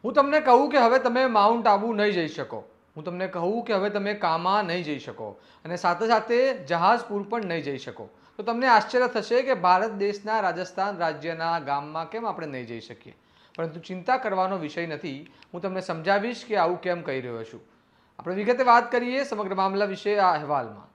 હું તમને કહું કે હવે તમે માઉન્ટ આબુ નહીં જઈ શકો, હું તમને કહું કે હવે તમે કામા નહીં જઈ શકો અને સાથે સાથે જહાજપુર પણ નહીં જઈ શકો, તો તમને આશ્ચર્ય થશે કે ભારત દેશના રાજસ્થાન રાજ્યના ગામમાં કેમ આપણે નહીં જઈ શકીએ. પરંતુ ચિંતા કરવાનો વિષય નથી. હું તમને સમજાવીશ કે આવું કેમ કહી રહ્યો છું. આપણે વિગતે વાત કરીએ સમગ્ર મામલા વિશે આ અહેવાલમાં.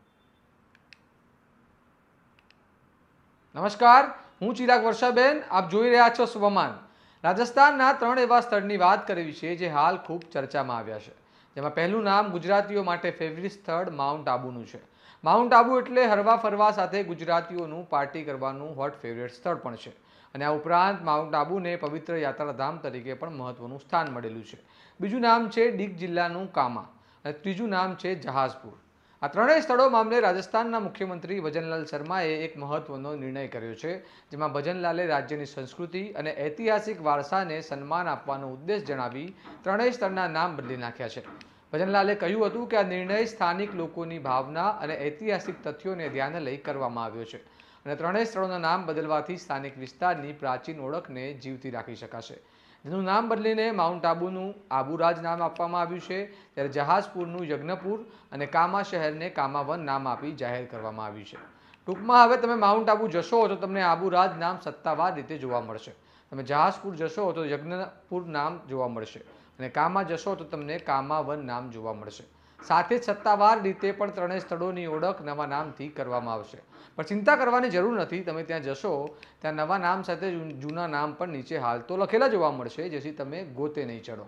નમસ્કાર, હું ચિરાગ વર્ષાબેન, આપ જોઈ રહ્યા છો સ્વમાન. રાજસ્થાનના 3 એવા સ્થળની વાત કરવી છે જે હાલ ખૂબ ચર્ચામાં આવ્યા છે, જેમાં પહેલું નામ ગુજરાતીઓ માટે ફેવરિટ સ્થળ માઉન્ટ આબુનું છે. માઉન્ટ આબુ એટલે હરવા ફરવા સાથે ગુજરાતીઓનું પાર્ટી કરવાનું હોટ ફેવરિટ સ્થળ પણ છે અને આ ઉપરાંત માઉન્ટ આબુને પવિત્ર યાત્રાધામ તરીકે પણ મહત્વનું સ્થાન મળેલું છે. બીજું નામ છે ડીગ જિલ્લાનું કામા અને ત્રીજું નામ છે જહાજપુર. આ ત્રણેય સ્થળો મામલે રાજસ્થાનના મુખ્યમંત્રી ભજનલાલ શર્માએ એક મહત્વનો નિર્ણય કર્યો છે, જેમાં ભજનલાલે રાજ્યની સંસ્કૃતિ અને ઐતિહાસિક વારસાને સન્માન આપવાનો ઉદ્દેશ જણાવી ત્રણેય સ્થળના નામ બદલી નાખ્યા છે. ભજનલાલે કહ્યું હતું કે આ નિર્ણય સ્થાનિક લોકોની ભાવના અને ઐતિહાસિક તથ્યોને ધ્યાને લઈ કરવામાં આવ્યો છે અને ત્રણેય સ્થળોના નામ બદલવાથી સ્થાનિક વિસ્તારની પ્રાચીન ઓળખને જીવતી રાખી શકાશે. જેનું નામ બદલીને માઉન્ટ આબુનું આબુરાજ નામ આપવામાં આવ્યું છે, ત્યારે જહાજપુરનું યજ્ઞપુર અને કામા શહેરને કામાવન નામ આપી જાહેર કરવામાં આવ્યું છે. ટૂંકમાં હવે તમે માઉન્ટ આબુ જશો તો તમને આબુરાજ નામ સત્તાવાર રીતે જોવા મળશે, તમે જહાજપુર જશો તો યજ્ઞપુર નામ જોવા મળશે અને કામા જશો તો તમને કામાવન નામ જોવા મળશે. સાથે જ સત્તાવાર રીતે પણ ત્રણેય સ્થળોની ઓળખ નવા નામથી કરવામાં આવશે. પણ ચિંતા કરવાની જરૂર નથી, તમે ત્યાં જશો ત્યાં નવા નામ સાથે જૂના નામ પણ નીચે હાલ તો લખેલા જોવા મળશે, જેથી તમે ગોતે નહીં ચડો.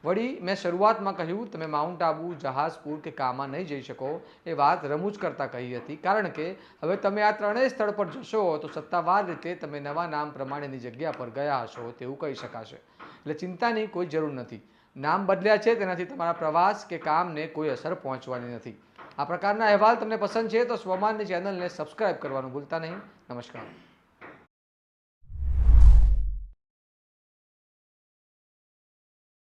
વળી મેં શરૂઆતમાં કહ્યું તમે માઉન્ટ આબુ, જહાજપુર કે કામા નહીં જઈ શકો એ વાત રમૂજ કરતાં કહી હતી, કારણ કે હવે તમે આ ત્રણેય સ્થળ પર જશો તો સત્તાવાર રીતે તમે નવા નામ પ્રમાણેની જગ્યા પર ગયા હશો તેવું કહી શકાશે. એટલે ચિંતાની કોઈ જરૂર નથી. નામ બદલ્યા છે તેનાથી તમારા પ્રવાસ કે કામને કોઈ અસર પહોંચવાની નથી. આ પ્રકારના અહેવાલ તમને પસંદ છે તો સ્વમાનની ચેનલને સબસ્ક્રાઇબ કરવાનું ભૂલતા નહીં. નમસ્કાર.